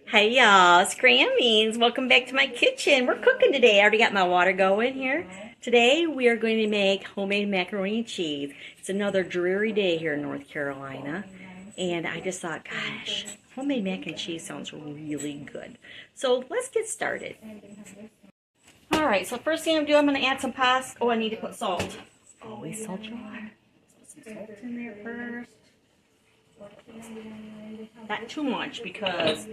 Hey y'all, it's Grammys. Welcome back to my kitchen. We're cooking today. I already got my water going here. Today we are going to make homemade macaroni and cheese. It's another dreary day here in North Carolina. And I just thought, gosh, homemade mac and cheese sounds really good. So let's get started. Alright, so first thing I'm doing, I'm going to add some pasta. Oh, I need to put salt. Always salt your water. Put some salt in there first. Not too much because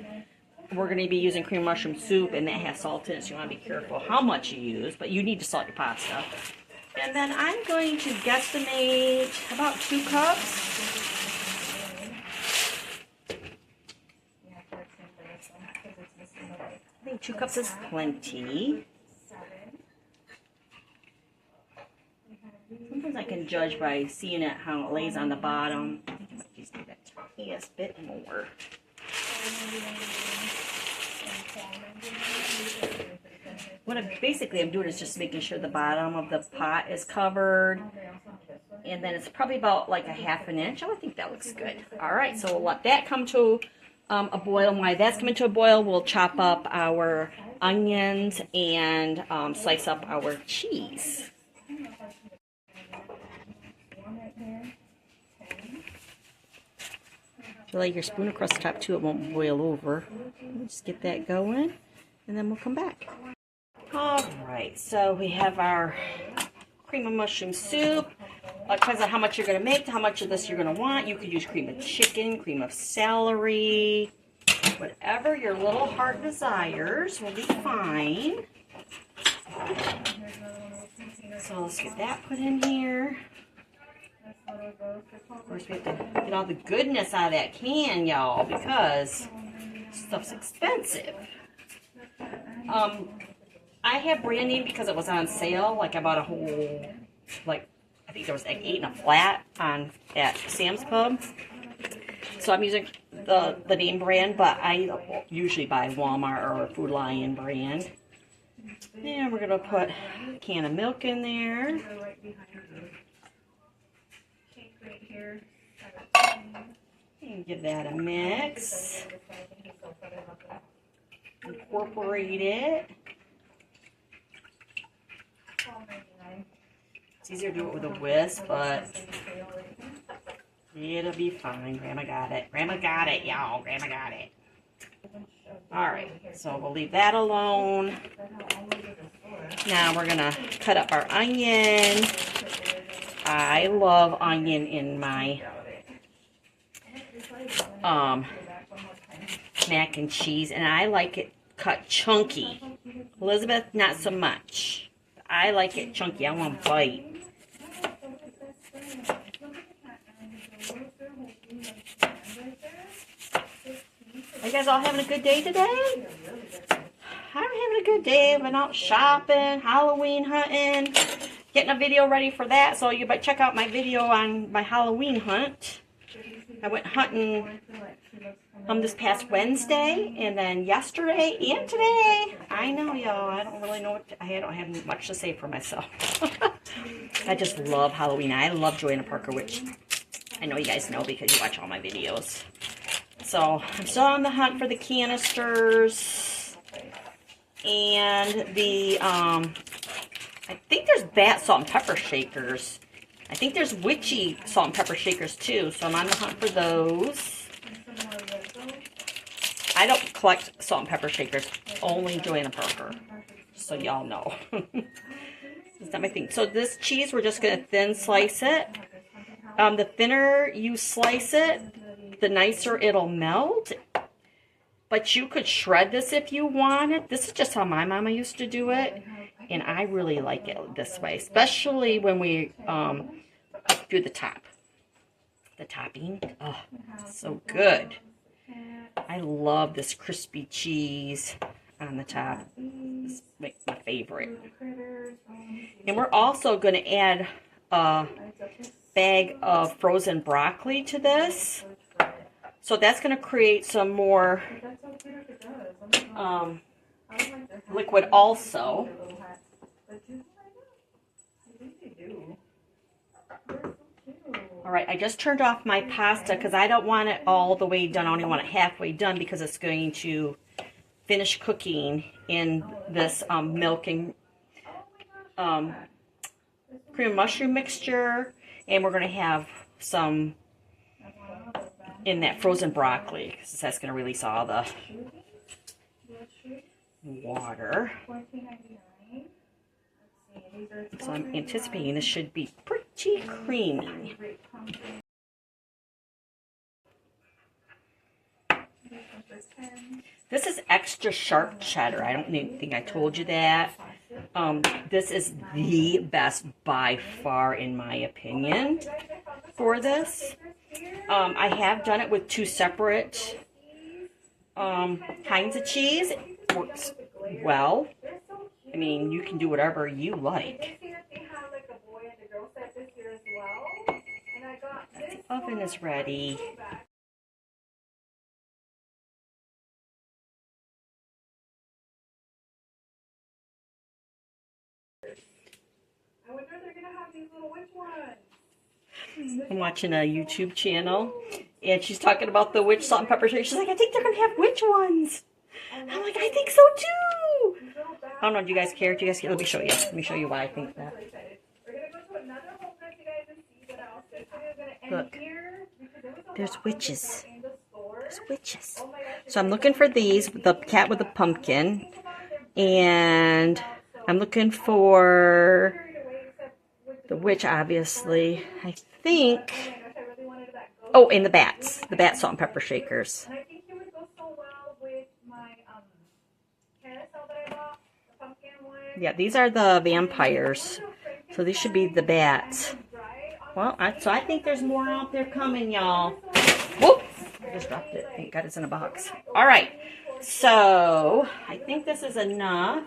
we're going to be using cream mushroom soup and that has salt in it, so you want to be careful how much you use, but you need to salt your pasta. And then I'm going to guesstimate about 2 cups. I think 2 cups is plenty. Sometimes I can judge by seeing it how it lays on the bottom. I think I might just need a tiniest bit more. What I'm doing is just making sure the bottom of the pot is covered. And then it's probably about like a ½ inch. Oh, I think that looks good. Alright, so we'll let that come to a boil. And while that's coming to a boil, we'll chop up our onions and slice up our cheese. You lay your spoon across the top too, it won't boil over. We'll just get that going, and then we'll come back. Alright, so we have our cream of mushroom soup. It depends on how much you're going to make, how much of this you're going to want. You could use cream of chicken, cream of celery, whatever your little heart desires will be fine. So let's get that put in here. Of course, we have to get all the goodness out of that can, y'all, because stuff's expensive. I have brand name because it was on sale. Like, I bought a whole, like, I think there was like 8 in a flat at Sam's Club. So I'm using the name brand, but I usually buy Walmart or Food Lion brand. And we're going to put a can of milk in there. And give that a mix. Incorporate it. It's easier to do it with a whisk, but it'll be fine. Grandma got it. Grandma got it, y'all. Grandma got it. Alright, so we'll leave that alone. Now we're going to cut up our onion. I love onion in my mac and cheese, and I like it cut chunky. Elizabeth, not so much. I like it chunky. I want to bite. Are you guys all having a good day today? I'm having a good day. I've been out shopping, Halloween hunting, getting a video ready for that. So you better check out my video on my Halloween hunt. I went hunting this past Wednesday, and then yesterday and today. I know, y'all. I don't really know I don't have much to say for myself. I just love Halloween. I love Joanna Parker, which I know you guys know because you watch all my videos. So I'm still on the hunt for the canisters and the I think there's bat salt and pepper shakers. I think there's witchy salt and pepper shakers too, so I'm on the hunt for those. I don't collect salt and pepper shakers, only Joanna Parker, so y'all know. It's not my thing. So this cheese, we're just going to thin slice it. The thinner you slice it, the nicer it'll melt. But you could shred this if you wanted. This is just how my mama used to do it. And I really like it this way, especially when we do the top. The topping. Oh, so good. I love this crispy cheese on the top. It's my favorite. And we're also going to add a bag of frozen broccoli to this. So that's going to create some more liquid also. All right, I just turned off my pasta because I don't want it all the way done. I only want it halfway done because it's going to finish cooking in this milk and cream and mushroom mixture. And we're going to have some in that frozen broccoli because that's going to release all the water. So I'm anticipating this should be pretty creamy. This is extra sharp cheddar. I don't think I told you that. This is the best by far, in my opinion, for this. I have done it with 2 separate kinds of cheese. It works well. I mean, you can do whatever you like. The oven is ready. I'm watching a YouTube channel, and she's talking about the witch salt and pepper shakers. She's like, I think they're going to have witch ones. I'm like, I think so too. I don't know, do you guys care? Do you guys care? Let me show you. Let me show you why I think that. Look, there's witches. There's witches. So I'm looking for these, the cat with the pumpkin, and I'm looking for the witch, obviously. I think, oh, and the bats. The bat salt and pepper shakers. Yeah, these are the vampires. So these should be the bats. Well, so I think there's more out there coming, y'all. Whoop! I just dropped it. Thank God it's in a box. All right. So I think this is enough.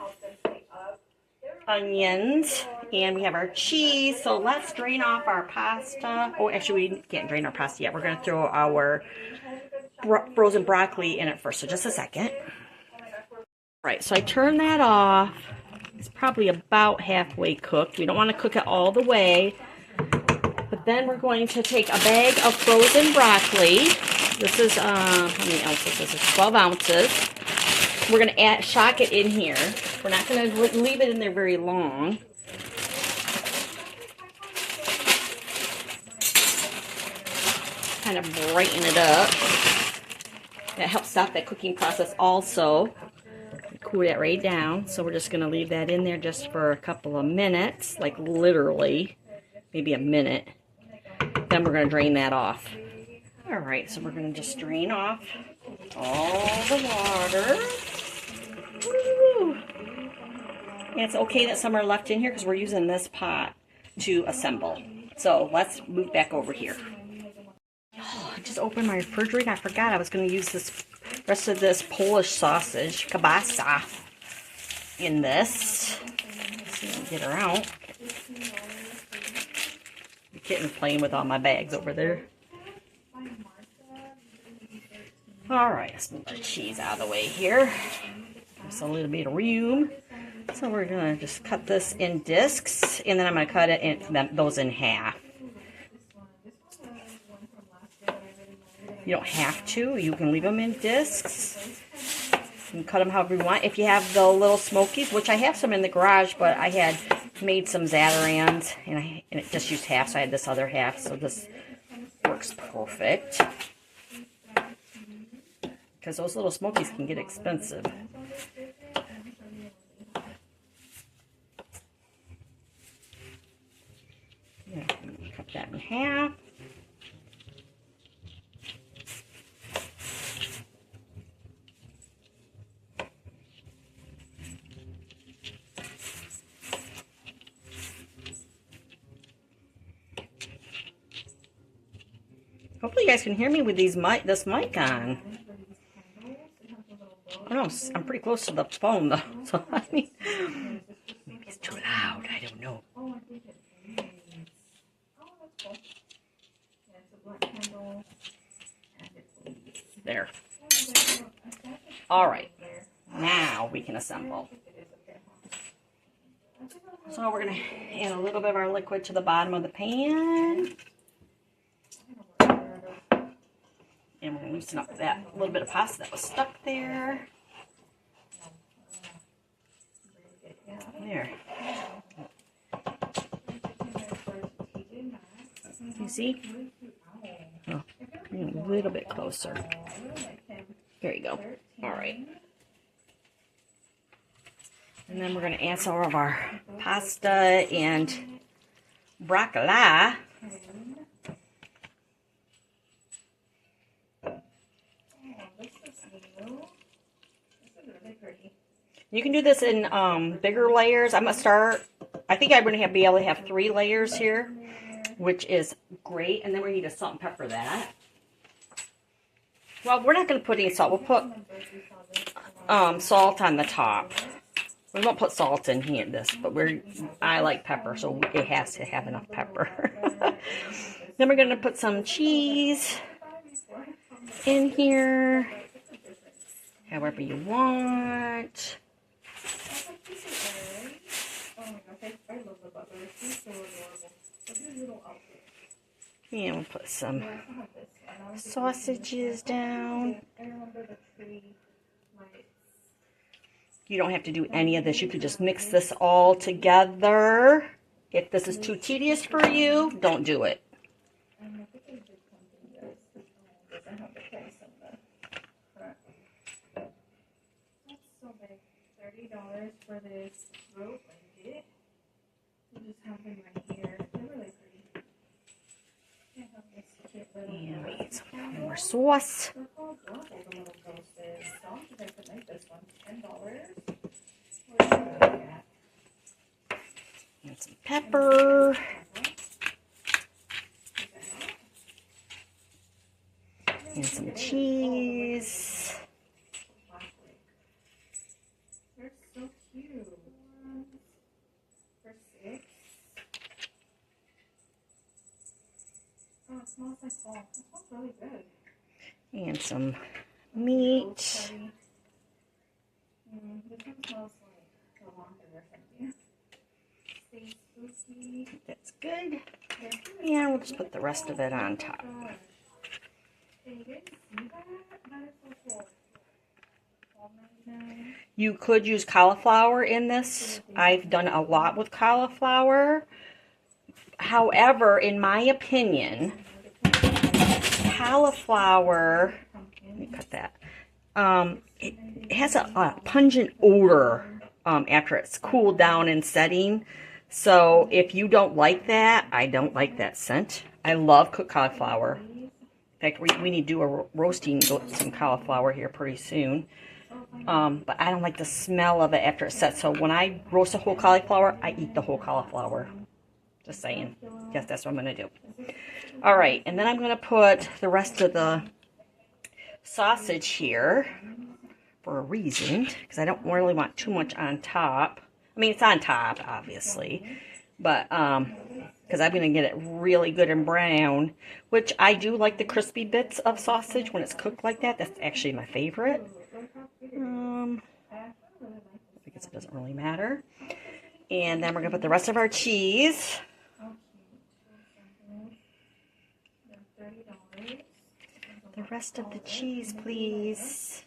Onions. And we have our cheese. So let's drain off our pasta. Oh, actually, we can't drain our pasta yet. We're going to throw our frozen broccoli in it first. So just a second. All right. So I turn that off. It's probably about halfway cooked. We don't want to cook it all the way. But then we're going to take a bag of frozen broccoli. This is, how many ounces? This is 12 ounces. We're going to shock it in here. We're not going to leave it in there very long. Kind of brighten it up. That helps stop that cooking process also. Cool that right down. So we're just going to leave that in there just for a couple of minutes, like literally maybe a minute. Then we're going to drain that off. All right, so we're going to just drain off all the water. Woo. And it's okay that some are left in here because we're using this pot to assemble. So let's move back over here. Oh, I just opened my refrigerator. I forgot I was going to use this rest of this Polish sausage, kielbasa, in this. Let's see if I can get her out. The kitten's playing with all my bags over there. Alright, let's move our cheese out of the way here. Just a little bit of room. So we're going to just cut this in discs, and then I'm going to cut those in half. You don't have to. You can leave them in discs. You can cut them however you want. If you have the little smokies, which I have some in the garage, but I had made some Zatarain's, and it just used half, so I had this other half. So this works perfect. Because those little smokies can get expensive. Yeah, cut that in half. Hopefully you guys can hear me with this mic on. I don't know, I'm pretty close to the phone though, so I mean, maybe it's too loud, I don't know. There. Alright, now we can assemble. So we're going to add a little bit of our liquid to the bottom of the pan. And we're going to loosen up that little bit of pasta that was stuck there. There. You see? Oh, a little bit closer. There you go. All right. And then we're going to add some of our pasta and broccoli. You can do this in bigger layers. I'm going to start, I think I'm going to be able to have 3 layers here, which is great. And then we need to salt and pepper that. Well, we're not going to put any salt. We'll put salt on the top. We won't put salt in here, but I like pepper, so it has to have enough pepper. Then we're going to put some cheese in here, however you want. And we'll put some sausages down. You don't have to do any of this. You could just mix this all together. If this is too tedious for you, don't do it. $30 for this rope blanket. We just have them right here. They're really pretty. And we need some more sauce. And some pepper. And some cheese. They're so cute. For $6. Oh, it smells like fall. It smells really good. And some meat. This one smells like the laundry or something. Stay spooky. That's good. And we'll just put the rest of it on top. You could use cauliflower in this. I've done a lot with cauliflower. However, in my opinion, cauliflower, let me cut that, it has a pungent odor after it's cooled down and setting. So if you don't like that, I don't like that scent. I love cooked cauliflower. In fact, we need to do a roasting some cauliflower here pretty soon. But I don't like the smell of it after it's set. So when I roast a whole cauliflower, I eat the whole cauliflower. Just saying. Yes, that's what I'm going to do. All right, and then I'm going to put the rest of the sausage here for a reason, because I don't really want too much on top. I mean, it's on top, obviously, but because I'm going to get it really good and brown, which I do like the crispy bits of sausage when it's cooked like that. That's actually my favorite. I guess it doesn't really matter. And then we're going to put the rest of our cheese. The rest of the cheese, please.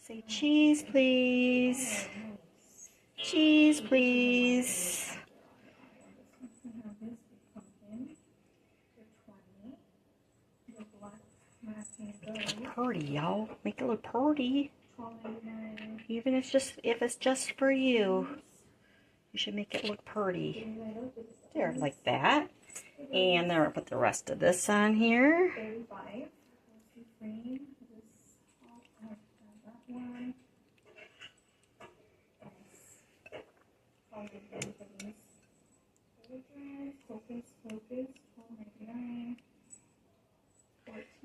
Say cheese, please. Cheese, please. Pretty, y'all. Make it look pretty. Even if it's just for you, you should make it look pretty. There, like that. And then we'll put the rest of this on here.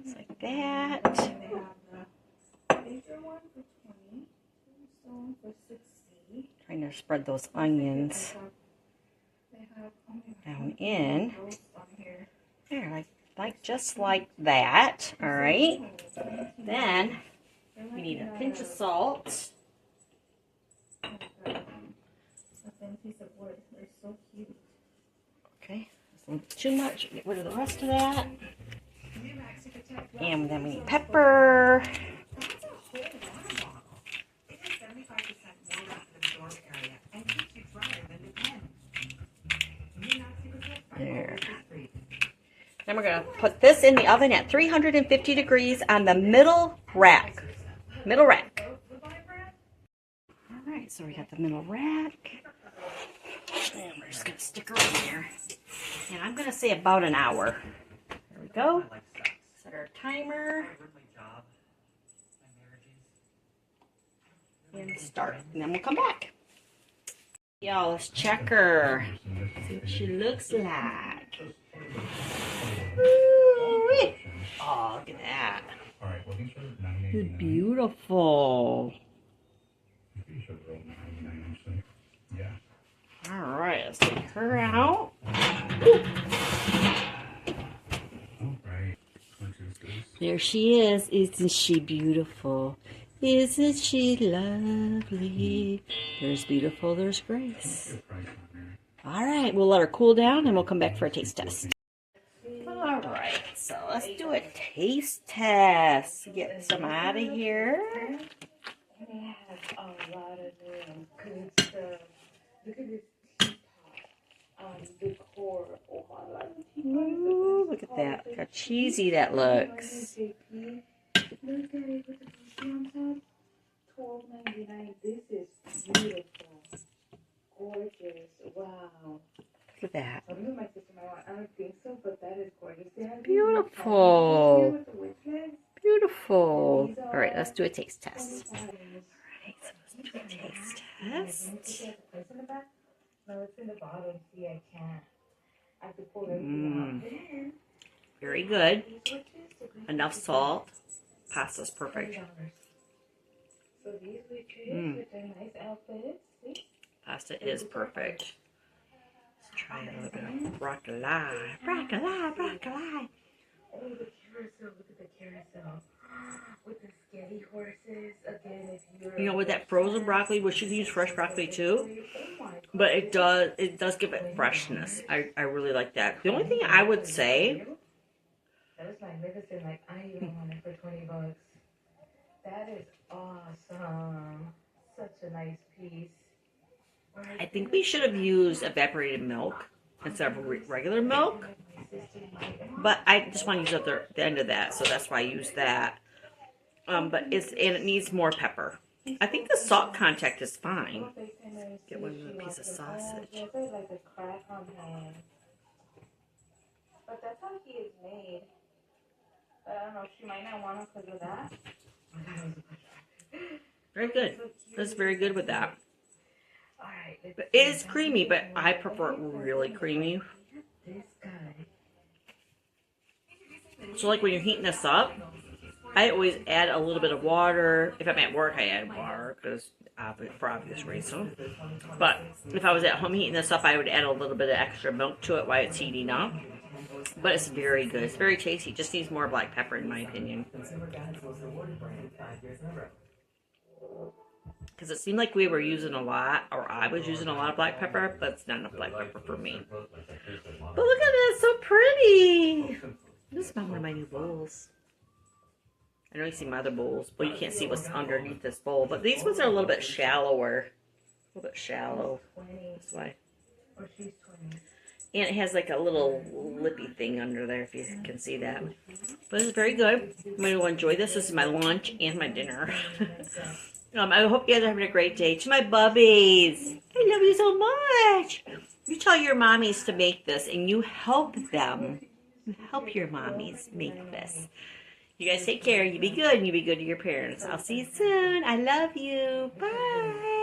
Just like that. Trying to spread those onions down in. There, like just like that. All right. Then we need a pinch of salt. Okay, that's a little too much. Get rid of the rest of that. And then we need pepper. There. Then we're going to put this in the oven at 350 degrees on the middle rack. Middle rack. Alright, so we got the middle rack. And we're just going to stick her in there. And I'm going to say about an hour. There we go. Set our timer. And start. And then we'll come back. Y'all, let's check her. See what she looks like. Ooh-wee. Oh, look at that. It's beautiful. Alright, let's take her out. There she is. Isn't she beautiful? Isn't she lovely? There's beautiful, there's Grace. Alright, we'll let her cool down and we'll come back for a taste test. Alright, so let's do a taste test. Get some out of here. It has a lot of good stuff. Look at this teapot. Decor. Oh my God. Ooh, look at that. Look how cheesy that looks. Look at it with the sushi on top. $12.99. This is beautiful. Gorgeous. Wow. Look at that. I don't know, my sister might want. I don't think so, but that is gorgeous. Beautiful. Beautiful. All right, let's do a taste test. All right, so let's do a taste test. No, it's in the bottom. See, I can't. I have to pull everything out. Very good. Enough salt. Pasta's perfect. So these witches with their nice outfits. Pasta is perfect. Let's try a little bit of broccoli. Broccoli, broccoli. Oh, the carousel. Look at the carousel. With the scary horses. Again, if you're... You know, with that frozen broccoli, we should use fresh broccoli too. But it does give it freshness. I really like that. The only thing I would say... That is magnificent. Like, I even want it for $20. That is awesome. Such a nice piece. I think we should have used evaporated milk instead of regular milk. But I just want to use the end of that, so that's why I use that. But it needs more pepper. I think the salt contact is fine. Get one with a piece of sausage. But that's how he is made. But I don't know, she might not want him because of that. Very good. That's very good with that. Alright. But it is creamy, but I prefer it really creamy. So like when you're heating this up, I always add a little bit of water. If I'm at work, I add water because for obvious reasons. But if I was at home heating this up, I would add a little bit of extra milk to it while it's heating up. But it's very good. It's very tasty. It just needs more black pepper, in my opinion. Because it seemed like we were using a lot, or I was using a lot of black pepper, but it's not enough black pepper for me. But look at it, it's so pretty. This is one of my new bowls. I know you see my other bowls, but you can't see what's underneath this bowl. But these ones are a little bit shallower. A little bit shallow. This way. And it has like a little lippy thing under there, if you can see that. But it's very good. I'm going to enjoy this. This is my lunch and my dinner. I hope you guys are having a great day. To my bubbies, I love you so much. You tell your mommies to make this, and you help them. You help your mommies make this. You guys take care. You be good, and you be good to your parents. I'll see you soon. I love you. Bye.